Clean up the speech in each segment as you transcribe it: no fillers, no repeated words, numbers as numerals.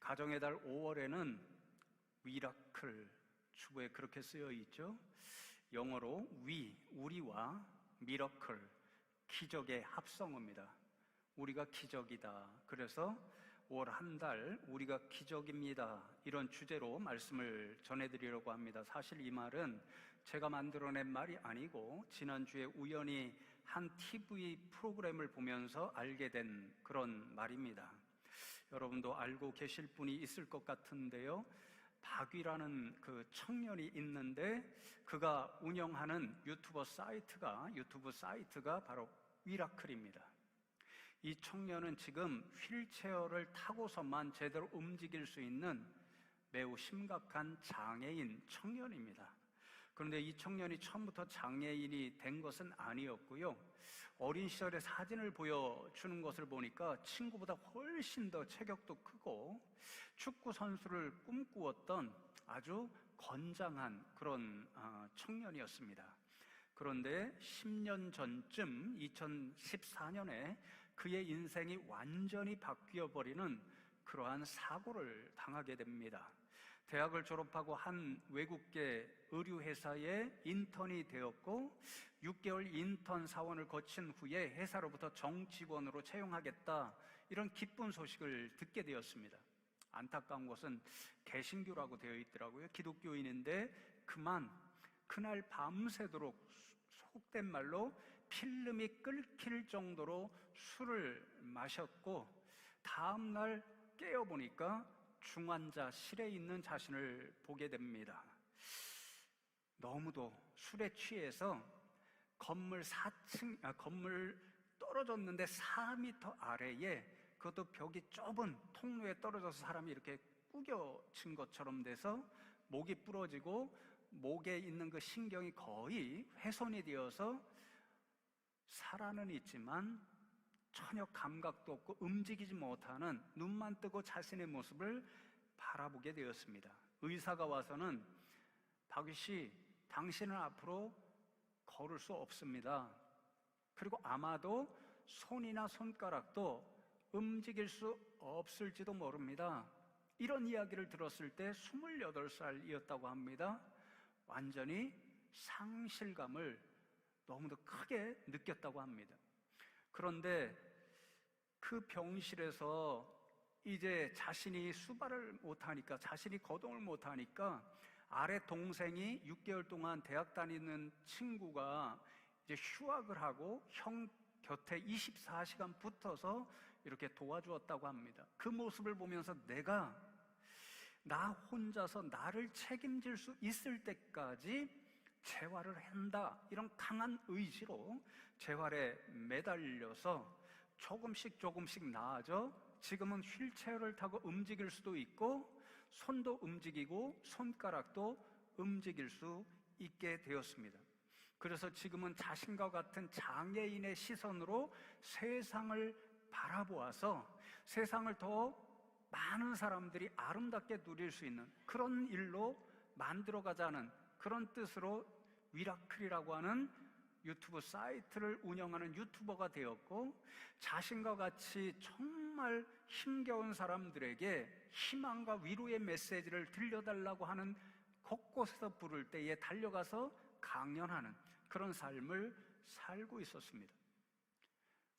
가정의 달 5월에는 미라클, 주보에 그렇게 쓰여 있죠. 영어로 우리와 미러클, 기적의 합성어입니다. 우리가 기적이다. 그래서 5월 한 달 우리가 기적입니다, 이런 주제로 말씀을 전해드리려고 합니다. 사실 이 말은 제가 만들어낸 말이 아니고 지난주에 우연히 한 TV 프로그램을 보면서 알게 된 그런 말입니다. 여러분도 알고 계실 분이 있을 것 같은데요, 박위라는 그 청년이 있는데 그가 운영하는 유튜브 사이트가 바로 미라클입니다. 이 청년은 지금 휠체어를 타고서만 제대로 움직일 수 있는 매우 심각한 장애인 청년입니다. 그런데 이 청년이 처음부터 장애인이 된 것은 아니었고요, 어린 시절의 사진을 보여주는 것을 보니까 친구보다 훨씬 더 체격도 크고 축구 선수를 꿈꾸었던 아주 건장한 그런 청년이었습니다. 그런데 10년 전쯤 2014년에 그의 인생이 완전히 바뀌어버리는 그러한 사고를 당하게 됩니다. 대학을 졸업하고 한 외국계 의류회사에 인턴이 되었고 6개월 인턴 사원을 거친 후에 회사로부터 정직원으로 채용하겠다, 이런 기쁜 소식을 듣게 되었습니다. 안타까운 것은 개신교라고 되어 있더라고요. 기독교인인데 그날 밤새도록 속된 말로 필름이 끓길 정도로 술을 마셨고 다음날 깨어보니까 중환자실에 있는 자신을 보게 됩니다. 너무도 술에 취해서 건물 떨어졌는데 4m 아래에, 그것도 벽이 좁은 통로에 떨어져서 사람이 이렇게 구겨진 것처럼 돼서 목이 부러지고 목에 있는 그 신경이 거의 훼손이 되어서 살아는 있지만 전혀 감각도 없고 움직이지 못하는, 눈만 뜨고 자신의 모습을 바라보게 되었습니다. 의사가 와서는 박위 씨, 당신은 앞으로 걸을 수 없습니다. 그리고 아마도 손이나 손가락도 움직일 수 없을지도 모릅니다. 이런 이야기를 들었을 때 28살이었다고 합니다. 완전히 상실감을 너무도 크게 느꼈다고 합니다. 그런데 그 병실에서 이제 자신이 수발을 못하니까, 자신이 거동을 못하니까 아래 동생이 6개월 동안 대학 다니는 친구가 이제 휴학을 하고 형 곁에 24시간 붙어서 이렇게 도와주었다고 합니다. 그 모습을 보면서 나 혼자서 나를 책임질 수 있을 때까지 재활을 한다, 이런 강한 의지로 재활에 매달려서 조금씩 나아져 지금은 휠체어를 타고 움직일 수도 있고 손도 움직이고 손가락도 움직일 수 있게 되었습니다. 그래서 지금은 자신과 같은 장애인의 시선으로 세상을 바라보아서 세상을 더 많은 사람들이 아름답게 누릴 수 있는 그런 일로 만들어가자는 그런 뜻으로 미라클이라고 하는 유튜브 사이트를 운영하는 유튜버가 되었고, 자신과 같이 정말 힘겨운 사람들에게 희망과 위로의 메시지를 들려달라고 하는, 곳곳에서 부를 때에 달려가서 강연하는 그런 삶을 살고 있었습니다.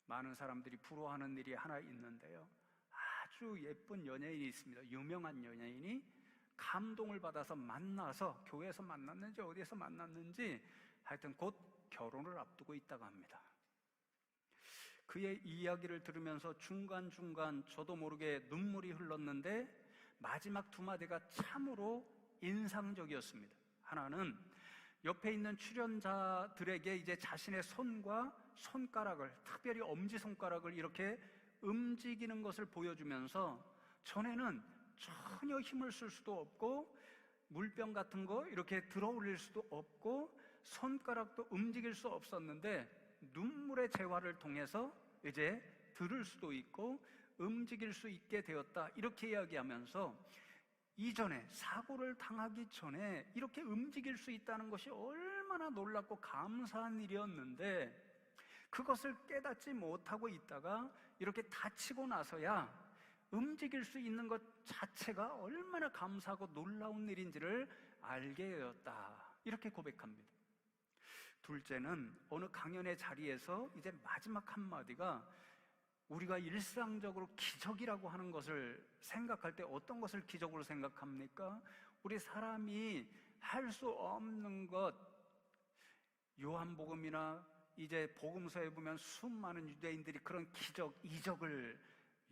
많은 사람들이 부러워하는 일이 하나 있는데요, 아주 예쁜 연예인이 있습니다. 유명한 연예인이 감동을 받아서 만나서, 교회에서 만났는지 어디에서 만났는지 하여튼 곧 결혼을 앞두고 있다고 합니다. 그의 이야기를 들으면서 중간중간 저도 모르게 눈물이 흘렀는데 마지막 두 마디가 참으로 인상적이었습니다. 하나는 옆에 있는 출연자들에게 이제 자신의 손과 손가락을, 특별히 엄지손가락을 이렇게 움직이는 것을 보여주면서, 전에는 전혀 힘을 쓸 수도 없고 물병 같은 거 이렇게 들어 올릴 수도 없고 손가락도 움직일 수 없었는데 눈물의 재활을 통해서 이제 들을 수도 있고 움직일 수 있게 되었다, 이렇게 이야기하면서 이전에 사고를 당하기 전에 이렇게 움직일 수 있다는 것이 얼마나 놀랍고 감사한 일이었는데 그것을 깨닫지 못하고 있다가 이렇게 다치고 나서야 움직일 수 있는 것 자체가 얼마나 감사하고 놀라운 일인지를 알게 되었다. 이렇게 고백합니다. 둘째는 어느 강연의 자리에서 이제 마지막 한마디가 우리가 일상적으로 기적이라고 하는 것을 생각할 때 어떤 것을 기적으로 생각합니까? 우리 사람이 할 수 없는 것, 요한복음이나 이제 복음서에 보면 수많은 유대인들이 그런 기적, 이적을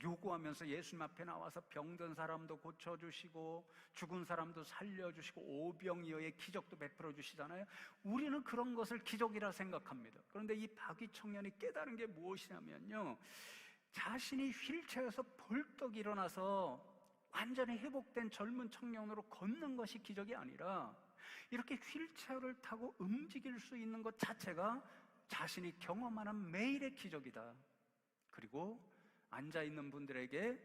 요구하면서 예수님 앞에 나와서 병든 사람도 고쳐주시고 죽은 사람도 살려주시고 오병이어의 기적도 베풀어 주시잖아요. 우리는 그런 것을 기적이라 생각합니다. 그런데 이 바귀 청년이 깨달은 게 무엇이냐면요, 자신이 휠체어에서 벌떡 일어나서 완전히 회복된 젊은 청년으로 걷는 것이 기적이 아니라 이렇게 휠체어를 타고 움직일 수 있는 것 자체가 자신이 경험하는 매일의 기적이다. 그리고 앉아있는 분들에게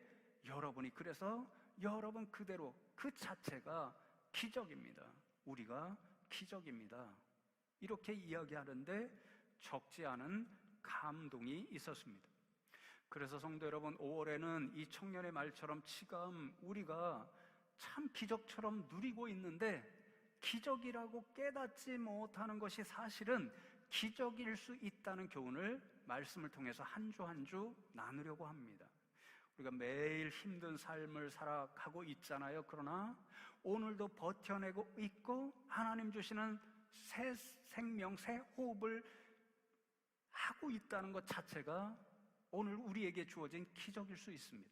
여러분이 그래서 여러분 그대로 그 자체가 기적입니다. 우리가 기적입니다. 이렇게 이야기하는데 적지 않은 감동이 있었습니다. 그래서 성도 여러분, 5월에는 이 청년의 말처럼 지금 우리가 참 기적처럼 누리고 있는데 기적이라고 깨닫지 못하는 것이 사실은 기적일 수 있다는 교훈을 말씀을 통해서 한 주 한 주 나누려고 합니다. 우리가 매일 힘든 삶을 살아가고 있잖아요. 그러나 오늘도 버텨내고 있고 하나님 주시는 새 생명, 새 호흡을 하고 있다는 것 자체가 오늘 우리에게 주어진 기적일 수 있습니다.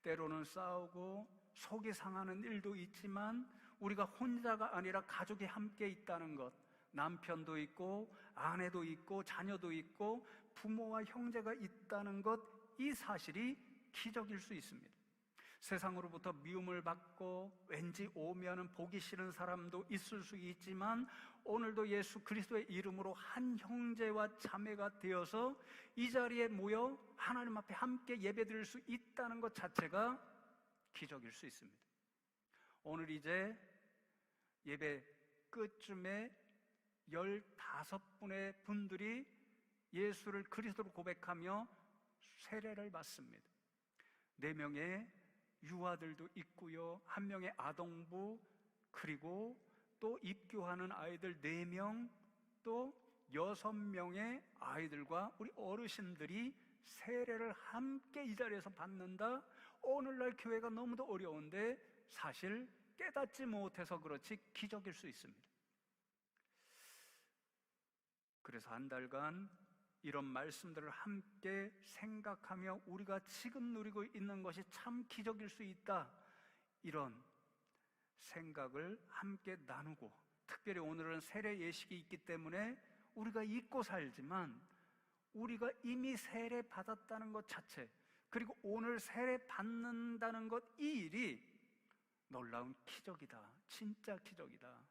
때로는 싸우고 속이 상하는 일도 있지만 우리가 혼자가 아니라 가족이 함께 있다는 것, 남편도 있고 아내도 있고 자녀도 있고 부모와 형제가 있다는 것, 이 사실이 기적일 수 있습니다. 세상으로부터 미움을 받고 왠지 오면은 보기 싫은 사람도 있을 수 있지만 오늘도 예수 그리스도의 이름으로 한 형제와 자매가 되어서 이 자리에 모여 하나님 앞에 함께 예배드릴 수 있다는 것 자체가 기적일 수 있습니다. 오늘 이제 예배 끝쯤에 15분의 분들이 예수를 그리스도로 고백하며 세례를 받습니다. 4명의 유아들도 있고요, 1명의 아동부, 그리고 또 입교하는 아이들 4명, 또 6명의 아이들과 우리 어르신들이 세례를 함께 이 자리에서 받는다. 오늘날 교회가 너무도 어려운데 사실 깨닫지 못해서 그렇지 기적일 수 있습니다. 그래서 한 달간 이런 말씀들을 함께 생각하며 우리가 지금 누리고 있는 것이 참 기적일 수 있다, 이런 생각을 함께 나누고, 특별히 오늘은 세례 예식이 있기 때문에 우리가 잊고 살지만 우리가 이미 세례 받았다는 것 자체, 그리고 오늘 세례 받는다는 것, 이 일이 놀라운 기적이다, 진짜 기적이다.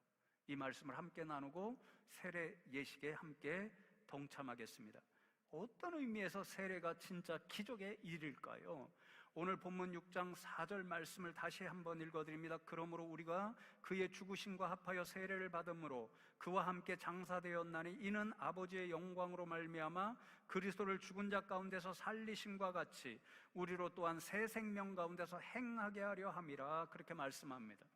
이 말씀을 함께 나누고 세례 예식에 함께 동참하겠습니다. 어떤 의미에서 세례가 진짜 기적의 일일까요? 오늘 본문 6장 4절 말씀을 다시 한번 읽어드립니다. 그러므로 우리가 그의 죽으심과 합하여 세례를 받음으로 그와 함께 장사되었나니 이는 아버지의 영광으로 말미암아 그리스도를 죽은 자 가운데서 살리심과 같이 우리로 또한 새 생명 가운데서 행하게 하려 함이라, 그렇게 말씀합니다.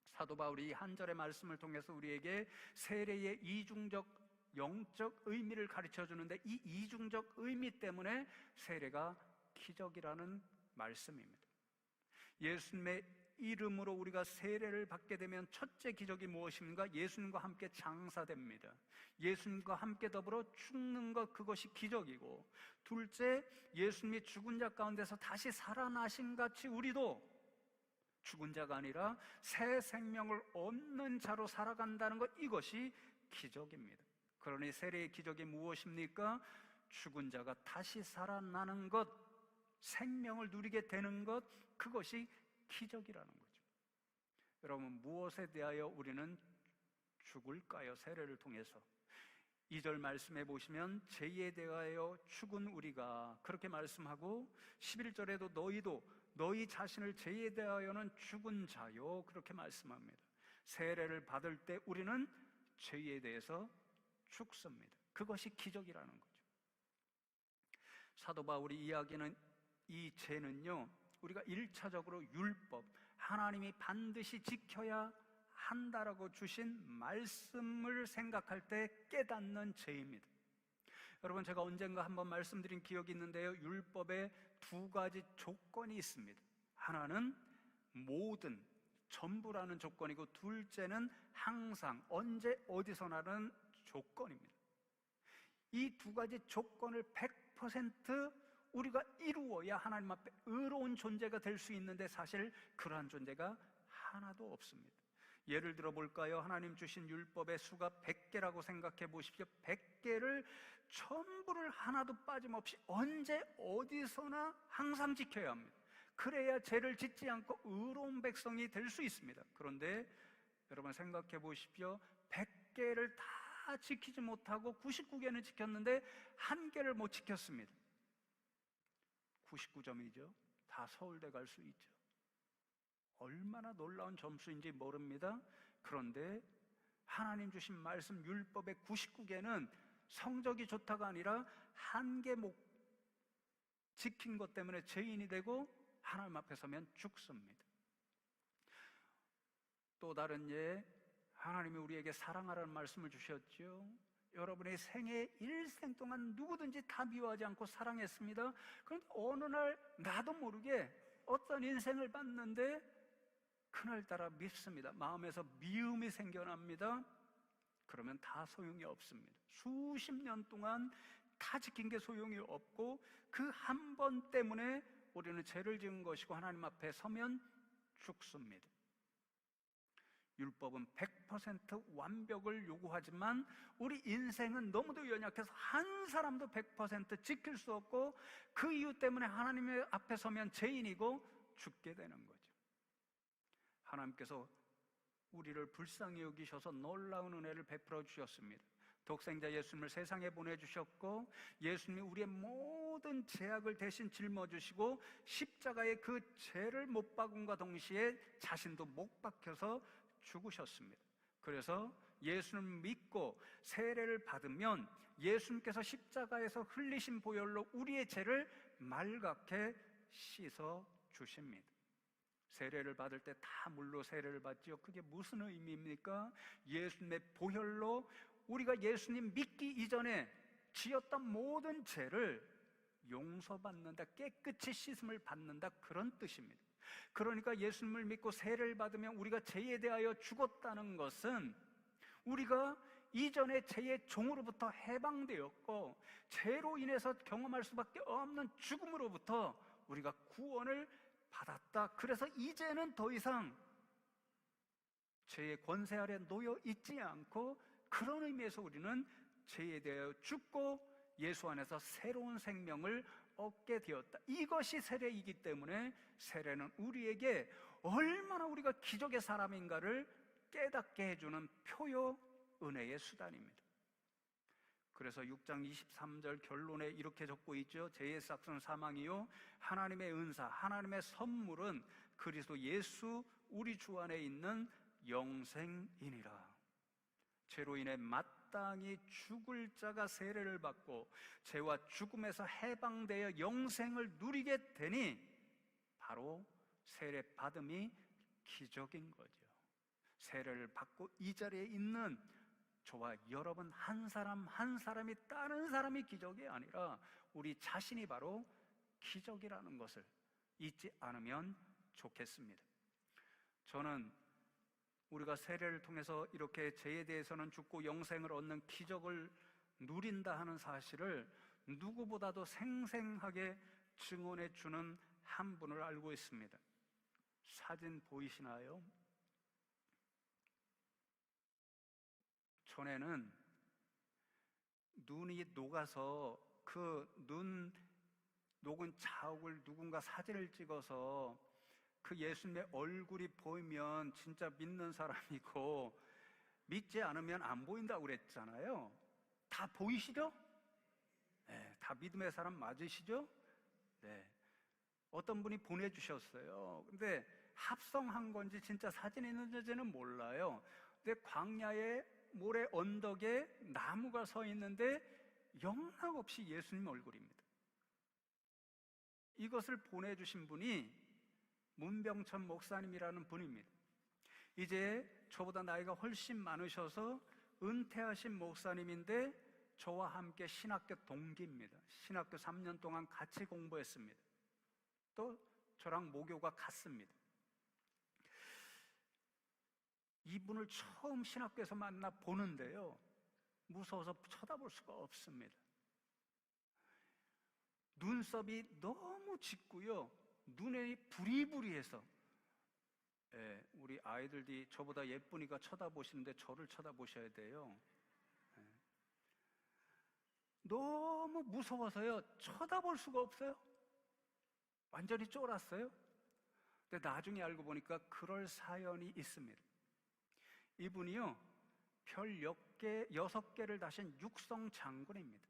사도 바울이 한 절의 말씀을 통해서 우리에게 세례의 이중적 영적 의미를 가르쳐 주는데, 이 이중적 의미 때문에 세례가 기적이라는 말씀입니다. 예수님의 이름으로 우리가 세례를 받게 되면 첫째 기적이 무엇입니까? 예수님과 함께 장사됩니다. 예수님과 함께 더불어 죽는 것, 그것이 기적이고, 둘째, 예수님이 죽은 자 가운데서 다시 살아나신 같이 우리도 죽은 자가 아니라 새 생명을 얻는 자로 살아간다는 것, 이것이 기적입니다. 그러니 세례의 기적이 무엇입니까? 죽은 자가 다시 살아나는 것, 생명을 누리게 되는 것, 그것이 기적이라는 거죠. 여러분, 무엇에 대하여 우리는 죽을까요? 세례를 통해서 2절 말씀해 보시면 죄에 대하여 죽은 우리가, 그렇게 말씀하고 11절에도 너희도 너희 자신을 죄에 대하여는 죽은 자요, 그렇게 말씀합니다. 세례를 받을 때 우리는 죄에 대해서 죽습니다. 그것이 기적이라는 거죠. 사도 바울이 이야기는 이 죄는요, 우리가 1차적으로 율법, 하나님이 반드시 지켜야 한다라고 주신 말씀을 생각할 때 깨닫는 죄입니다. 여러분, 제가 언젠가 한번 말씀드린 기억이 있는데요, 율법에 두 가지 조건이 있습니다. 하나는 모든, 전부라는 조건이고, 둘째는 항상, 언제 어디서나라는 조건입니다. 이 두 가지 조건을 100% 우리가 이루어야 하나님 앞에 의로운 존재가 될 수 있는데, 사실 그러한 존재가 하나도 없습니다. 예를 들어 볼까요? 하나님 주신 율법의 수가 100개라고 생각해 보십시오. 100개를 전부를 하나도 빠짐없이 언제 어디서나 항상 지켜야 합니다. 그래야 죄를 짓지 않고 의로운 백성이 될 수 있습니다. 그런데 여러분 생각해 보십시오. 100개를 다 지키지 못하고 99개는 지켰는데 1개를 못 지켰습니다. 99점이죠. 다 서울대 갈 수 있죠. 얼마나 놀라운 점수인지 모릅니다. 그런데 하나님 주신 말씀 율법의 99개는 성적이 좋다가 아니라 1개 못 지킨 것 때문에 죄인이 되고 하나님 앞에 서면 죽습니다. 또 다른 예, 하나님이 우리에게 사랑하라는 말씀을 주셨죠. 여러분의 생애 일생 동안 누구든지 다 미워하지 않고 사랑했습니다. 그런데 어느 날 나도 모르게 어떤 인생을 봤는데 그날따라 밉습니다. 마음에서 미움이 생겨납니다. 그러면 다 소용이 없습니다. 수십 년 동안 다 지킨 게 소용이 없고 그 한 번 때문에 우리는 죄를 지은 것이고 하나님 앞에 서면 죽습니다. 율법은 100% 완벽을 요구하지만 우리 인생은 너무도 연약해서 한 사람도 100% 지킬 수 없고 그 이유 때문에 하나님의 앞에 서면 죄인이고 죽게 되는 거죠. 하나님께서 우리를 불쌍히 여기셔서 놀라운 은혜를 베풀어 주셨습니다. 독생자 예수님을 세상에 보내주셨고 예수님이 우리의 모든 죄악을 대신 짊어지시고 십자가에 그 죄를 못 박음과 동시에 자신도 못 박혀서 죽으셨습니다. 그래서 예수님을 믿고 세례를 받으면 예수님께서 십자가에서 흘리신 보혈로 우리의 죄를 말갛게 씻어 주십니다. 세례를 받을 때 다 물로 세례를 받지요. 그게 무슨 의미입니까? 예수님의 보혈로 우리가 예수님 믿기 이전에 지었던 모든 죄를 용서받는다, 깨끗이 씻음을 받는다, 그런 뜻입니다. 그러니까 예수님을 믿고 세례를 받으면 우리가 죄에 대하여 죽었다는 것은 우리가 이전에 죄의 종으로부터 해방되었고 죄로 인해서 경험할 수밖에 없는 죽음으로부터 우리가 구원을 받았다. 그래서 이제는 더 이상 죄의 권세 아래 놓여 있지 않고 그런 의미에서 우리는 죄에 대하여 죽고 예수 안에서 새로운 생명을 얻게 되었다. 이것이 세례이기 때문에 세례는 우리에게 얼마나 우리가 기적의 사람인가를 깨닫게 해주는 표요 은혜의 수단입니다. 그래서 6장 23절 결론에 이렇게 적고 있죠. 죄의 삭은 사망이요 하나님의 은사, 하나님의 선물은 그리스도 예수 우리 주 안에 있는 영생이니라. 죄로 인해 마땅히 죽을 자가 세례를 받고 죄와 죽음에서 해방되어 영생을 누리게 되니 바로 세례 받음이 기적인 거죠. 세례를 받고 이 자리에 있는 저와 여러분 한 사람 한 사람이 다른 사람이 기적이 아니라 우리 자신이 바로 기적이라는 것을 잊지 않으면 좋겠습니다. 저는 우리가 세례를 통해서 이렇게 죄에 대해서는 죽고 영생을 얻는 기적을 누린다 하는 사실을 누구보다도 생생하게 증언해 주는 한 분을 알고 있습니다. 사진 보이시나요? 전에는 눈이 녹아서 그 눈 녹은 자욱을 누군가 사진을 찍어서 그 예수님의 얼굴이 보이면 진짜 믿는 사람이고 믿지 않으면 안 보인다고 그랬잖아요. 다 보이시죠? 네, 다 믿음의 사람 맞으시죠? 네. 어떤 분이 보내주셨어요. 근데 합성한 건지 진짜 사진이 있는지는 몰라요. 근데 광야의 모래 언덕에 나무가 서 있는데 영락없이 예수님 얼굴입니다. 이것을 보내주신 분이 문병천 목사님이라는 분입니다. 이제 저보다 나이가 훨씬 많으셔서 은퇴하신 목사님인데 저와 함께 신학교 동기입니다. 신학교 3년 동안 같이 공부했습니다. 또 저랑 모교가 같습니다. 이분을 처음 신학교에서 만나 보는데요, 무서워서 쳐다볼 수가 없습니다. 눈썹이 너무 짙고요, 눈에 부리부리해서, 우리 아이들이 저보다 예쁘니까 쳐다보시는데 저를 쳐다보셔야 돼요. 너무 무서워서요, 쳐다볼 수가 없어요. 완전히 쫄았어요. 근데 나중에 알고 보니까 그럴 사연이 있습니다. 이분이요, 별 6개를 다신 육성 장군입니다.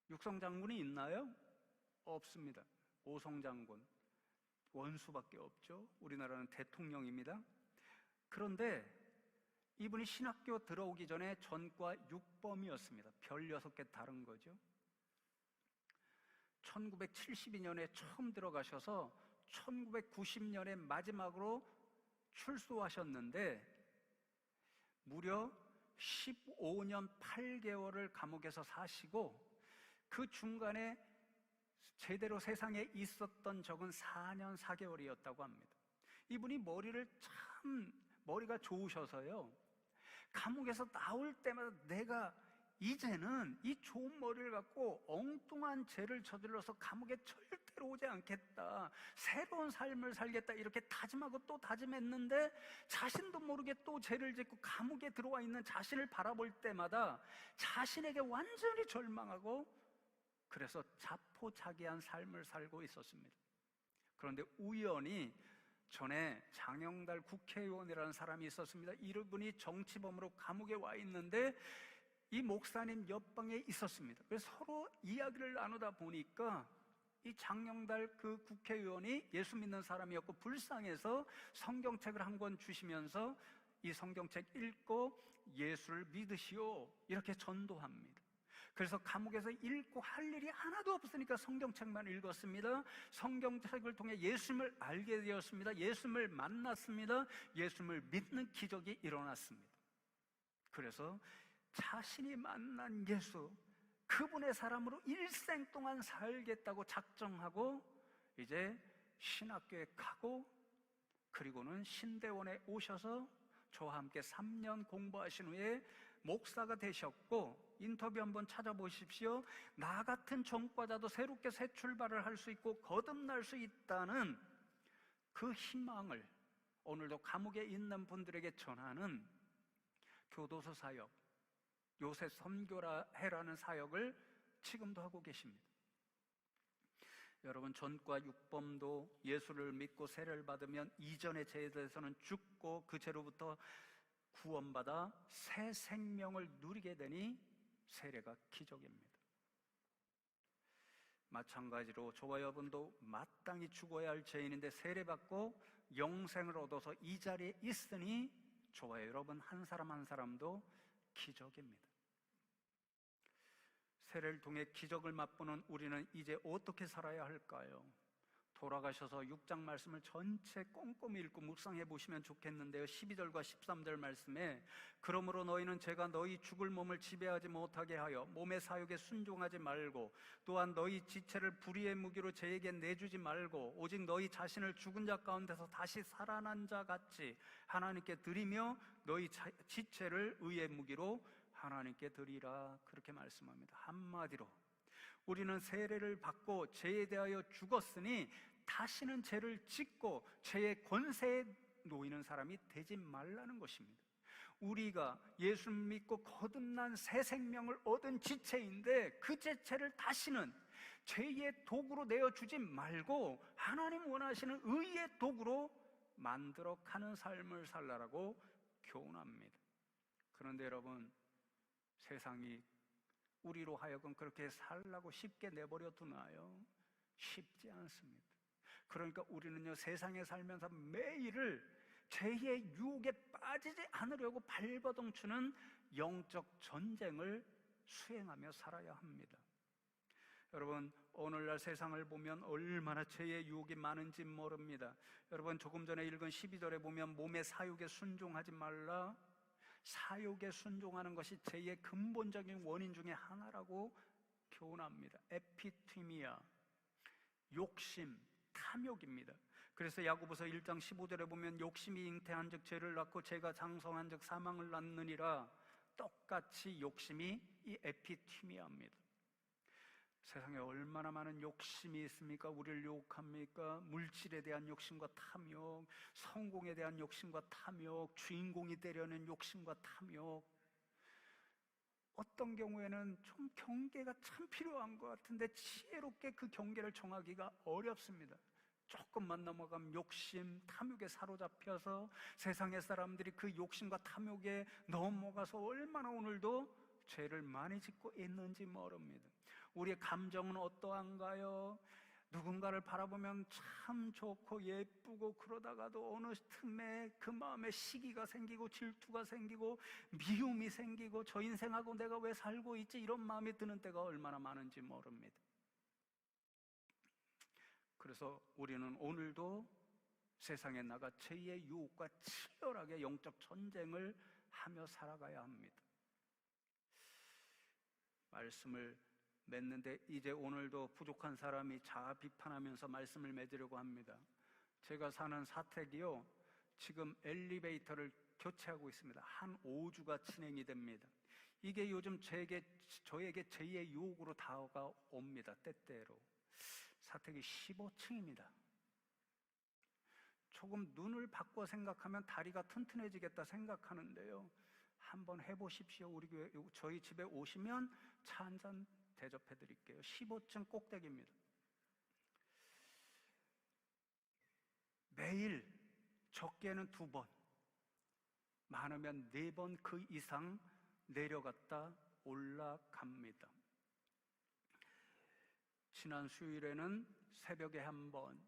육성 장군이 있나요? 없습니다. 오성 장군, 원수밖에 없죠. 우리나라는 대통령입니다. 그런데 이분이 신학교 들어오기 전에 전과 6범이었습니다. 별 6개 다른 거죠. 1972년에 처음 들어가셔서 1990년에 마지막으로 출소하셨는데 무려 15년 8개월을 감옥에서 사시고 그 중간에 제대로 세상에 있었던 적은 4년 4개월이었다고 합니다. 이분이 머리가 좋으셔서요, 감옥에서 나올 때마다 내가 이제는 이 좋은 머리를 갖고 엉뚱한 죄를 저질러서 감옥에 절대로 오지 않겠다, 새로운 삶을 살겠다, 이렇게 다짐하고 또 다짐했는데 자신도 모르게 또 죄를 짓고 감옥에 들어와 있는 자신을 바라볼 때마다 자신에게 완전히 절망하고, 그래서 자포자기한 삶을 살고 있었습니다. 그런데 우연히 전에 장영달 국회의원이라는 사람이 있었습니다. 이분이 정치범으로 감옥에 와 있는데 이 목사님 옆방에 있었습니다. 그래서 서로 이야기를 나누다 보니까 이 장영달 그 국회의원이 예수 믿는 사람이었고 불쌍해서 성경책을 한 권 주시면서 이 성경책 읽고 예수를 믿으시오, 이렇게 전도합니다. 그래서 감옥에서 읽고 할 일이 하나도 없으니까 성경책만 읽었습니다. 성경책을 통해 예수님을 알게 되었습니다. 예수님을 만났습니다. 예수님을 믿는 기적이 일어났습니다. 그래서 자신이 만난 예수, 그분의 사람으로 일생 동안 살겠다고 작정하고 이제 신학교에 가고, 그리고는 신대원에 오셔서 저와 함께 3년 공부하신 후에 목사가 되셨고, 인터뷰 한번 찾아보십시오. 나 같은 전과자도 새롭게 새 출발을 할 수 있고 거듭날 수 있다는 그 희망을 오늘도 감옥에 있는 분들에게 전하는 교도소 사역, 요새 선교라 해라는 사역을 지금도 하고 계십니다. 여러분, 전과 6범도 예수를 믿고 세례를 받으면 이전의 죄에 대해서는 죽고 그 죄로부터 구원받아 새 생명을 누리게 되니 세례가 기적입니다. 마찬가지로 저와 여러분도 마땅히 죽어야 할 죄인인데 세례받고 영생을 얻어서 이 자리에 있으니 저와 여러분 한 사람 한 사람도 기적입니다. 세례를 통해 기적을 맛보는 우리는 이제 어떻게 살아야 할까요? 돌아가셔서 6장 말씀을 전체 꼼꼼히 읽고 묵상해 보시면 좋겠는데요, 12절과 13절 말씀에 그러므로 너희는 제가 너희 죽을 몸을 지배하지 못하게 하여 몸의 사욕에 순종하지 말고, 또한 너희 지체를 불의의 무기로 죄에게 내주지 말고 오직 너희 자신을 죽은 자 가운데서 다시 살아난 자 같이 하나님께 드리며 너희 지체를 의의 무기로 하나님께 드리라, 그렇게 말씀합니다. 한마디로 우리는 세례를 받고 죄에 대하여 죽었으니 다시는 죄를 짓고 죄의 권세에 놓이는 사람이 되지 말라는 것입니다. 우리가 예수 믿고 거듭난 새 생명을 얻은 지체인데 그 지체를 다시는 죄의 도구로 내어주지 말고 하나님 원하시는 의의 도구로 만들어 가는 삶을 살라라고 교훈합니다. 그런데 여러분, 세상이 우리로 하여금 그렇게 살라고 쉽게 내버려 두나요? 쉽지 않습니다. 그러니까 우리는요, 세상에 살면서 매일을 죄의 유혹에 빠지지 않으려고 발버둥 치는 영적 전쟁을 수행하며 살아야 합니다. 여러분, 오늘날 세상을 보면 얼마나 죄의 유혹이 많은지 모릅니다. 여러분, 조금 전에 읽은 12절에 보면 몸의 사욕에 순종하지 말라. 사욕에 순종하는 것이 죄의 근본적인 원인 중에 하나라고 교훈합니다. 에피티미아, 욕심, 탐욕입니다. 그래서 야고보서 1장 15절에 보면 욕심이 잉태한 즉 죄를 낳고 죄가 장성한 즉 사망을 낳느니라. 똑같이 욕심이 이 에피티미아입니다. 세상에 얼마나 많은 욕심이 있습니까? 우리를 유혹합니까? 물질에 대한 욕심과 탐욕, 성공에 대한 욕심과 탐욕, 주인공이 되려는 욕심과 탐욕. 어떤 경우에는 좀 경계가 참 필요한 것 같은데 지혜롭게 그 경계를 정하기가 어렵습니다. 조금만 넘어가면 욕심, 탐욕에 사로잡혀서 세상의 사람들이 그 욕심과 탐욕에 넘어가서 얼마나 오늘도 죄를 많이 짓고 있는지 모릅니다. 우리의 감정은 어떠한가요? 누군가를 바라보면 참 좋고 예쁘고 그러다가도 어느 틈에 그 마음에 시기가 생기고 질투가 생기고 미움이 생기고 저 인생하고 내가 왜 살고 있지? 이런 마음이 드는 때가 얼마나 많은지 모릅니다. 그래서 우리는 오늘도 세상에 나가 죄의 유혹과 치열하게 영적 전쟁을 하며 살아가야 합니다. 말씀을 맺는데 이제 오늘도 부족한 사람이 자아 비판하면서 말씀을 맺으려고 합니다. 제가 사는 사택이요, 지금 엘리베이터를 교체하고 있습니다. 한 5주가 진행이 됩니다. 이게 요즘 저에게 죄의 유혹으로 다가옵니다. 때때로. 사택이 15층입니다. 조금 눈을 바꿔 생각하면 다리가 튼튼해지겠다 생각하는데요, 한번 해보십시오. 우리 교회, 저희 집에 오시면 차 한잔 대접해 드릴게요. 15층 꼭대기입니다. 매일 적게는 2번, 많으면 4번 그 이상 내려갔다 올라갑니다. 지난 수요일에는 새벽에 1번,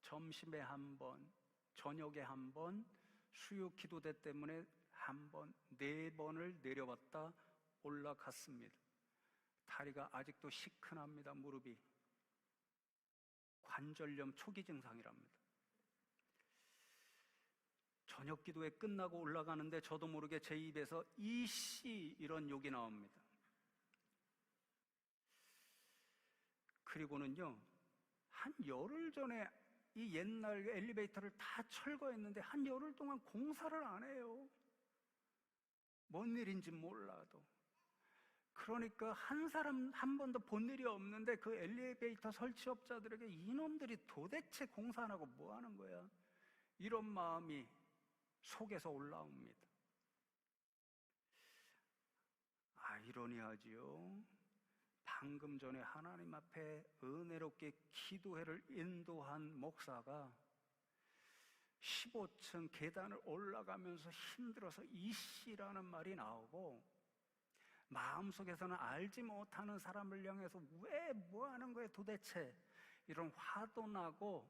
점심에 1번, 저녁에 1번, 수요 기도대 때문에 1번, 4번을 내려왔다 올라갔습니다. 다리가 아직도 시큰합니다. 무릎이 관절염 초기 증상이랍니다. 저녁 기도회 끝나고 올라가는데 저도 모르게 제 입에서 이씨 이런 욕이 나옵니다. 그리고는요, 한 열흘 전에 이 옛날 엘리베이터를 다 철거했는데 한 열흘 동안 공사를 안 해요. 뭔 일인지 몰라도. 그러니까 한 사람 한 번도 본 일이 없는데 그 엘리베이터 설치업자들에게 이놈들이 도대체 공사 안 하고 뭐 하는 거야? 이런 마음이 속에서 올라옵니다. 아이러니하지요. 방금 전에 하나님 앞에 은혜롭게 기도회를 인도한 목사가 15층 계단을 올라가면서 힘들어서 이씨라는 말이 나오고, 마음속에서는 알지 못하는 사람을 향해서 왜 뭐 하는 거예요 도대체, 이런 화도 나고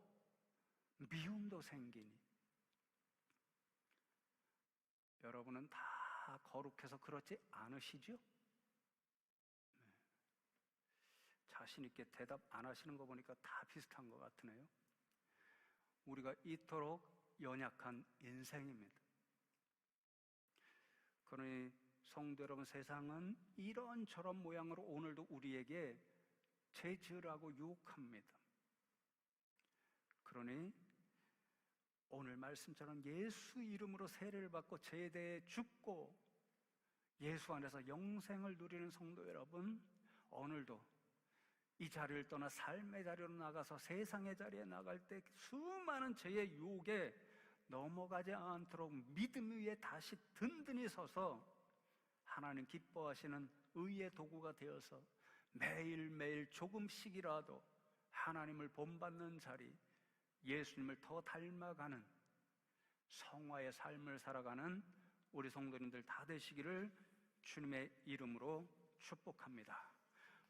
미움도 생기니, 여러분은 다 거룩해서 그렇지 않으시죠? 자신 있게 대답 안 하시는 거 보니까 다 비슷한 것 같으네요. 우리가 이토록 연약한 인생입니다. 그러니 성도 여러분, 세상은 이런저런 모양으로 오늘도 우리에게 죄 지으라고 유혹합니다. 그러니 오늘 말씀처럼 예수 이름으로 세례를 받고 죄에 대해 죽고 예수 안에서 영생을 누리는 성도 여러분, 오늘도 이 자리를 떠나 삶의 자리로 나가서 세상의 자리에 나갈 때 수많은 죄의 유혹에 넘어가지 않도록 믿음 위에 다시 든든히 서서 하나님 기뻐하시는 의의 도구가 되어서 매일매일 조금씩이라도 하나님을 본받는 자리, 예수님을 더 닮아가는 성화의 삶을 살아가는 우리 성도님들 다 되시기를 주님의 이름으로 축복합니다.